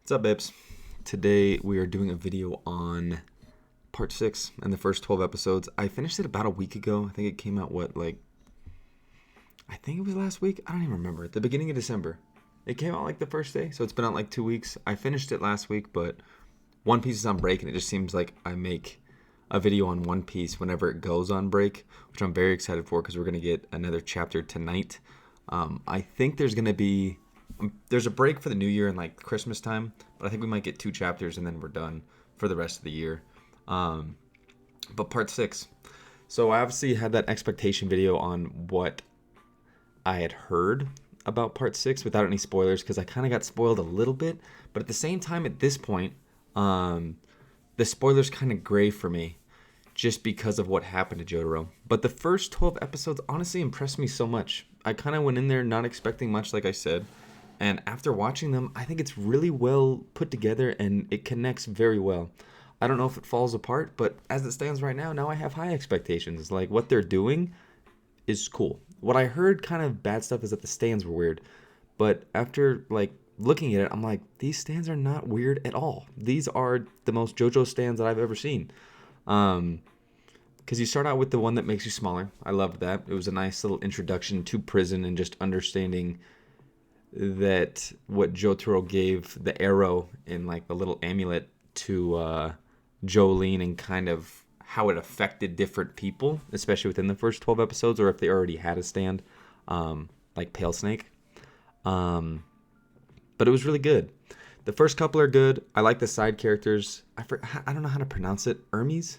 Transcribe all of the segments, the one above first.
What's up, Bips? Today we are doing a video on part 6 and the first 12 episodes. I finished it about a week ago. I think it came out, I think it was last week? I don't even remember. At the beginning of December. It came out like the first day, so it's been out like 2 weeks. I finished it last week, but One Piece is on break, and it just seems like I make a video on One Piece whenever it goes on break, which I'm very excited for because we're going to get another chapter tonight. I think there's a break for the new year and like Christmas time, but I think we might get 2 chapters and then we're done for the rest of the year. But part 6. So I obviously had that expectation video on what I had heard about part 6 without any spoilers because I kind of got spoiled a little bit. But at the same time, at this point, the spoilers kind of gray for me just because of what happened to Jotaro. But the first 12 episodes honestly impressed me so much. I kind of went in there not expecting much, like I said. And after watching them, I think it's really well put together and it connects very well. I don't know if it falls apart, but as it stands right now I have high expectations. Like, what they're doing is cool. What I heard kind of bad stuff is that the stands were weird. But after, looking at it, I'm like, these stands are not weird at all. These are the most JoJo stands that I've ever seen. Because you start out with the one that makes you smaller. I loved that. It was a nice little introduction to prison and just understanding that what Jotaro gave the arrow in like the little amulet to Jolene and kind of how it affected different people, especially within the first 12 episodes, or if they already had a stand, like Pale Snake. But it was really good. The first couple are good. I like the side characters. I don't know how to pronounce it. Hermes.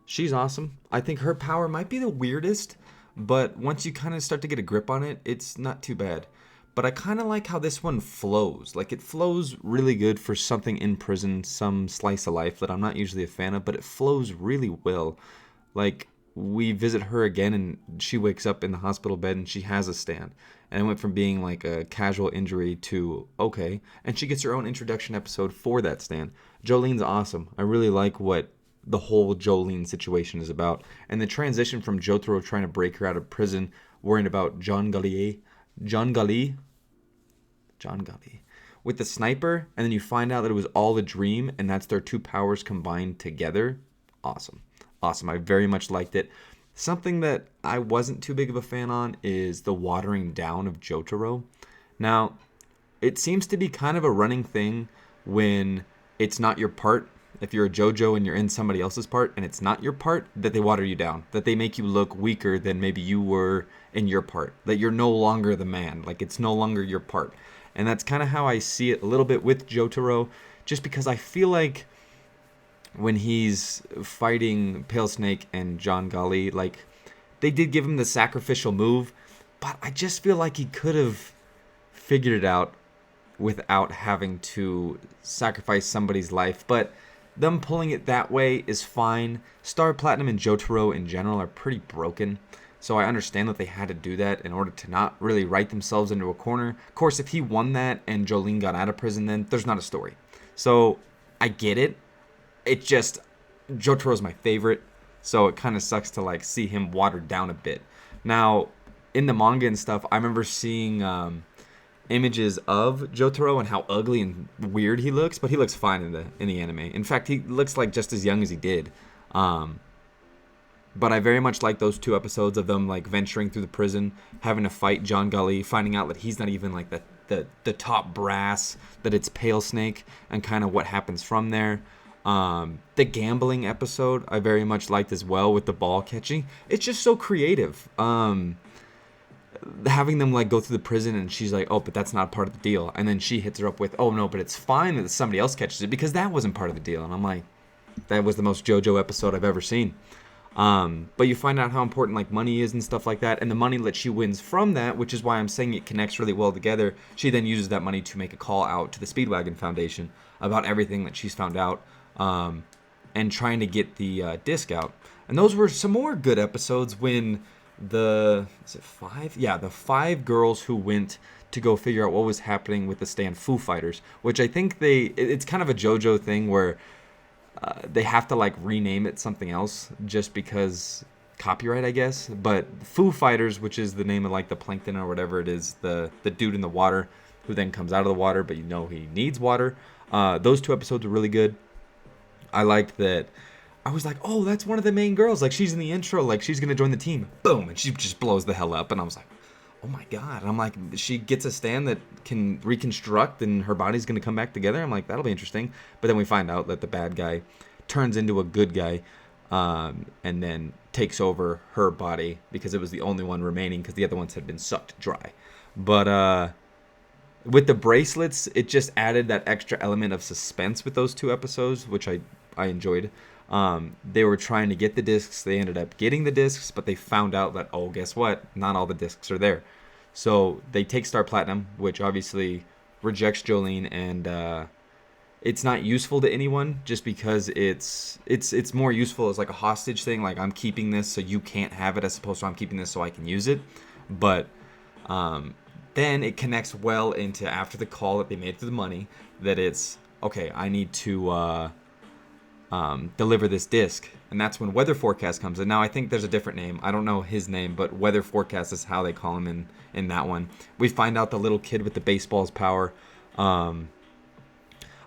She's awesome. I think her power might be the weirdest, but once you kind of start to get a grip on it, it's not too bad. But I kind of like how this one flows. Like, it flows really good for something in prison, some slice of life that I'm not usually a fan of, but it flows really well. Like, we visit her again, and she wakes up in the hospital bed, and she has a stand. And it went from being like a casual injury to, okay. And she gets her own introduction episode for that stand. Jolene's awesome. I really like what the whole Jolene situation is about. And the transition from Jotaro trying to break her out of prison, worrying about John Galli, with the sniper, and then you find out that it was all a dream, and that's their 2 powers combined together. Awesome. I very much liked it. Something that I wasn't too big of a fan on is the watering down of Jotaro. Now, it seems to be kind of a running thing when it's not your part. If you're a JoJo and you're in somebody else's part and it's not your part, that they water you down. That they make you look weaker than maybe you were in your part. That you're no longer the man. Like, it's no longer your part. And that's kind of how I see it a little bit with Jotaro. Just because I feel like when he's fighting Pale Snake and John Golly, like, they did give him the sacrificial move. But I just feel like he could have figured it out without having to sacrifice somebody's life. But them pulling it that way is fine. Star Platinum and Jotaro in general are pretty broken. So I understand that they had to do that in order to not really write themselves into a corner. Of course, if he won that and Jolene got out of prison, then there's not a story. So I get it. It just, Jotaro's my favorite. So it kind of sucks to see him watered down a bit. Now, in the manga and stuff, I remember seeing images of Jotaro and how ugly and weird he looks, but he looks fine in the anime. In fact, he looks like just as young as he did. But I very much like those 2 episodes of them venturing through the prison, having to fight John Gully, finding out that he's not even the top brass, that it's Pale Snake, and kind of what happens from there. The gambling episode I very much liked as well, with the ball catching. It's just so creative. Having them go through the prison, and she's like, oh, but that's not part of the deal, and then she hits her up with, oh no, but it's fine that somebody else catches it because that wasn't part of the deal. And I'm like, that was the most JoJo episode I've ever seen. But you find out how important money is and stuff like that, and the money that she wins from that, which is why I'm saying it connects really well together. She then uses that money to make a call out to the Speedwagon Foundation about everything that she's found out, and trying to get the disc out. And those were some more good episodes when is it 5? Yeah, the 5 girls who went to go figure out what was happening with the stand, Foo Fighters, which I think it's kind of a JoJo thing where they have to rename it something else just because copyright, I guess. But Foo Fighters, which is the name of the plankton or whatever it is, the dude in the water, who then comes out of the water, but you know he needs water. Those 2 episodes were really good. I liked that. I was like, oh, that's one of the main girls. Like, she's in the intro. Like, she's going to join the team. Boom. And she just blows the hell up. And I was like, oh my God. And I'm like, she gets a stand that can reconstruct and her body's going to come back together. I'm like, that'll be interesting. But then we find out that the bad guy turns into a good guy, and then takes over her body because it was the only one remaining because the other ones had been sucked dry. But with the bracelets, it just added that extra element of suspense with those 2 episodes, which I enjoyed. They were trying to get the discs. They ended up getting the discs, but they found out that, oh, guess what? Not all the discs are there. So they take Star Platinum, which obviously rejects Jolene, and it's not useful to anyone just because it's more useful as like a hostage thing. Like, I'm keeping this so you can't have it, as opposed to I'm keeping this so I can use it. But then it connects well into after the call that they made for the money, that it's, okay, I need to deliver this disc. And that's when Weather Forecast comes in. Now, I think there's a different name. I don't know his name, but Weather Forecast is how they call him in that one. We find out the little kid with the baseball's power.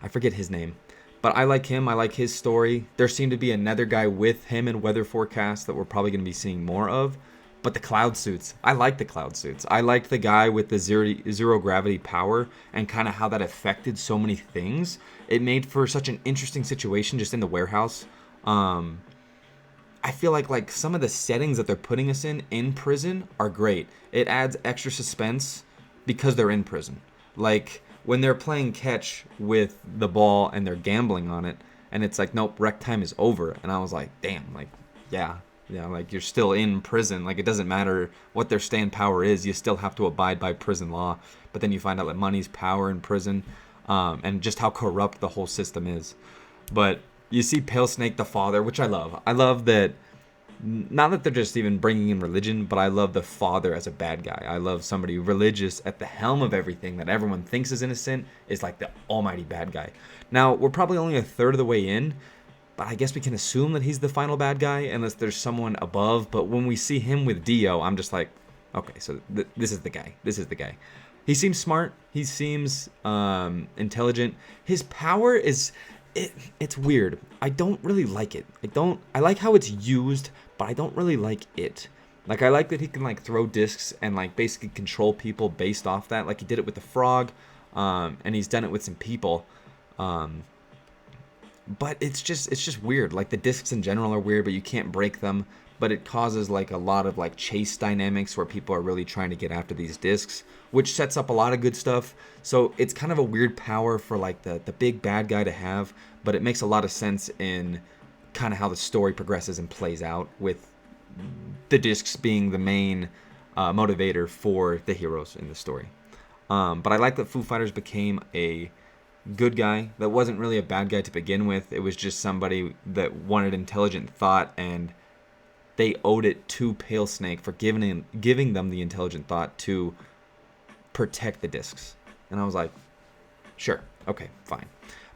I forget his name. But I like him. I like his story. There seemed to be another guy with him in Weather Forecast that we're probably going to be seeing more of. But the cloud suits. I like the cloud suits. I liked the guy with the zero gravity power and kind of how that affected so many things. It made for such an interesting situation just in the warehouse. I feel like some of the settings that they're putting us in prison are great. It adds extra suspense because they're in prison. Like when they're playing catch with the ball and they're gambling on it, and it's like, nope, rec time is over. And I was like, damn, like, yeah, like you're still in prison. Like, it doesn't matter what their stand power is, you still have to abide by prison law. But then you find out that money's power in prison, and just how corrupt the whole system is. But you see Pale Snake the father, which I love. I love that. Not that they're just even bringing in religion, but I love the father as a bad guy. I love somebody religious at the helm of everything that everyone thinks is innocent is like the almighty bad guy. Now, we're probably only a third of the way in, but I guess we can assume that he's the final bad guy unless there's someone above. But when we see him with Dio, I'm just like, okay, so this is the guy. This is the guy. He seems smart. He seems intelligent. His power is... It's weird. I don't really like it. I like how it's used, but I don't really like it. Like, I like that he can like throw discs and like basically control people based off that. Like, he did it with the frog, and he's done it with some people. But it's just weird. Like, the discs in general are weird, but you can't break them. But it causes like a lot of like chase dynamics where people are really trying to get after these discs, which sets up a lot of good stuff. So it's kind of a weird power for like the big bad guy to have, but it makes a lot of sense in kind of how the story progresses and plays out, with the discs being the main motivator for the heroes in the story. But I like that Foo Fighters became a good guy that wasn't really a bad guy to begin with. It was just somebody that wanted intelligent thought, and they owed it to Pale Snake for giving them the intelligent thought to protect the discs. And I was like, sure, okay, fine.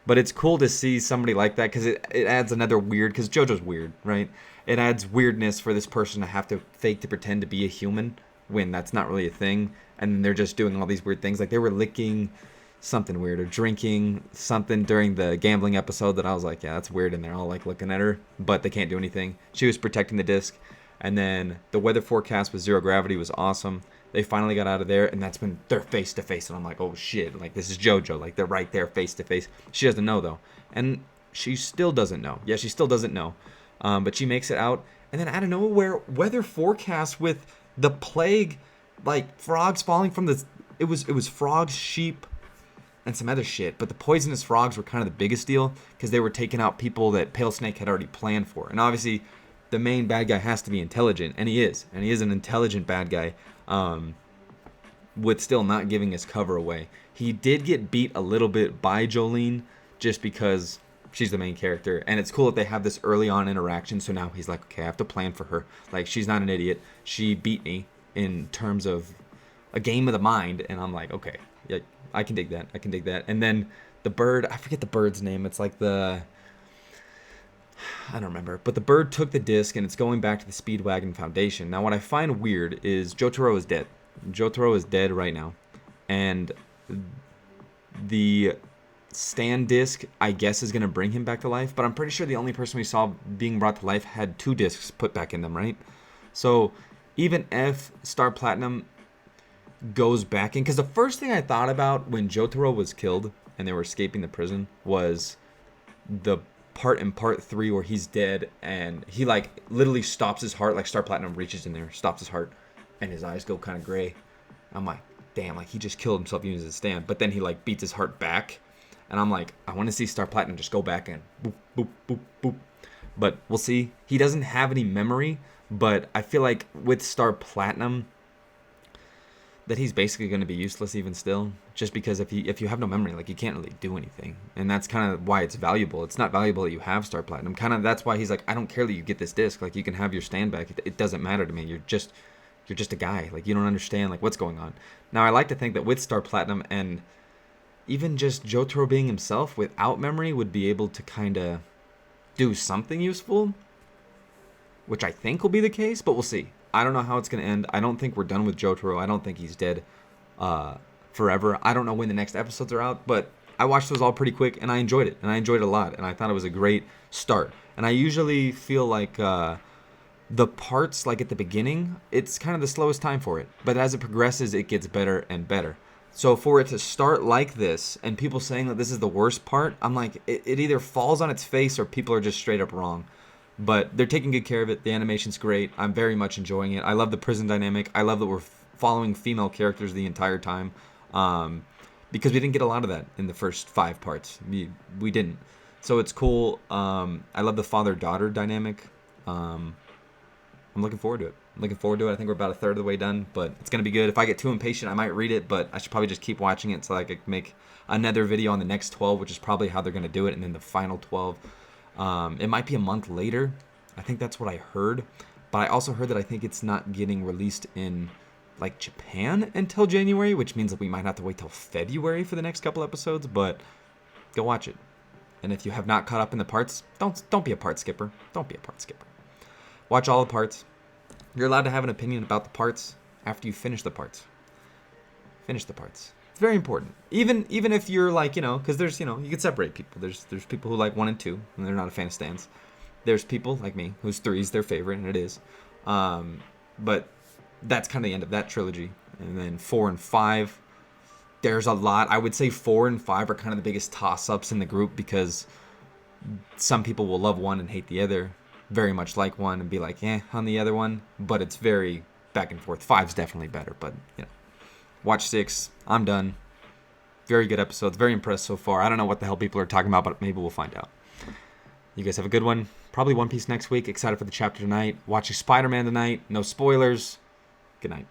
But it's cool to see somebody like that, because it adds another weird, because JoJo's weird, right? It adds weirdness for this person to have to fake to pretend to be a human when that's not really a thing. And they're just doing all these weird things. Like, they were licking something weird or drinking something during the gambling episode that I was like, yeah, that's weird. And they're all like looking at her, but they can't do anything. She was protecting the disc. And then the weather forecast with zero gravity was awesome. They finally got out of there, and that's when they're face to face. And I'm like, oh shit, like, this is JoJo. Like, they're right there face to face. She doesn't know though. And she still doesn't know. Yeah, she still doesn't know. But she makes it out. And then out of nowhere, weather forecast with the plague, like frogs falling from the, it was frogs, sheep, and some other shit. But the poisonous frogs were kind of the biggest deal, because they were taking out people that Pale Snake had already planned for. And obviously, the main bad guy has to be intelligent, and he is. And he is an intelligent bad guy, with still not giving his cover away. He did get beat a little bit by Jolene, just because she's the main character. And it's cool that they have this early on interaction, so now he's like, okay, I have to plan for her. Like, she's not an idiot. She beat me in terms of a game of the mind, and I'm like, okay, yeah, I can dig that. I can dig that. And then the bird, I forget the bird's name. It's like I don't remember. But the bird took the disc, and it's going back to the Speedwagon Foundation. Now, what I find weird is Jotaro is dead. Jotaro is dead right now. And The stand disc, I guess, is going to bring him back to life, but I'm pretty sure the only person we saw being brought to life had 2 discs put back in them, right? So even if Star Platinum goes back in, because the first thing I thought about when Jotaro was killed and they were escaping the prison was the part in part 3 where he's dead and he like literally stops his heart, like Star Platinum reaches in there, stops his heart, and his eyes go kind of gray. I'm like, damn, like he just killed himself using his stand. But then he like beats his heart back, and I'm like, I want to see Star Platinum just go back and boop, boop, boop, boop. But we'll see. He doesn't have any memory, but I feel like with Star Platinum that he's basically going to be useless even still, just because if you have no memory, like you can't really do anything, and that's kind of why it's valuable. It's not valuable that you have Star Platinum. Kind of that's why he's like, I don't care that you get this disc. Like you can have your stand back. It doesn't matter to me. You're just a guy. Like you don't understand like what's going on. Now I like to think that with Star Platinum and even just Jotaro being himself without memory would be able to kind of do something useful, which I think will be the case, but we'll see. I don't know how it's going to end. I don't think we're done with Jotaro. I don't think he's dead forever. I don't know when the next episodes are out, but I watched those all pretty quick, and I enjoyed it, and I enjoyed it a lot, and I thought it was a great start. And I usually feel like the parts, like at the beginning, it's kind of the slowest time for it. But as it progresses, it gets better and better. So for it to start like this, and people saying that this is the worst part, I'm like, it either falls on its face or people are just straight up wrong. But they're taking good care of it. The animation's great. I'm very much enjoying it. I love the prison dynamic. I love that we're following female characters the entire time. Because we didn't get a lot of that in the first 5 parts. We didn't. So it's cool. I love the father-daughter dynamic. I'm looking forward to it. I think we're about a third of the way done, but it's going to be good. If I get too impatient, I might read it, but I should probably just keep watching it so I could make another video on the next 12, which is probably how they're going to do it, and then the final 12. It might be a month later. I think that's what I heard. But I also heard that I think it's not getting released in like Japan until January, which means that we might have to wait till February for the next couple episodes, but go watch it. And if you have not caught up in the parts, don't be a part skipper. Don't be a part skipper. Watch all the parts. You're allowed to have an opinion about the parts after you finish the parts. Finish the parts. It's very important. Even if you're like, because there's, you can separate people. There's people who like 1 and 2, and they're not a fan of stands. There's people like me whose 3 is their favorite, and it is. But that's kind of the end of that trilogy. And then 4 and 5, there's a lot. I would say 4 and 5 are kind of the biggest toss-ups in the group because some people will love one and hate the other. Very much like one and be like, on the other one. But it's very back and forth. 5's definitely better, but, Watch 6. I'm done. Very good episodes. Very impressed so far. I don't know what the hell people are talking about, but maybe we'll find out. You guys have a good one. Probably One Piece next week. Excited for the chapter tonight. Watching Spider-Man tonight. No spoilers. Good night.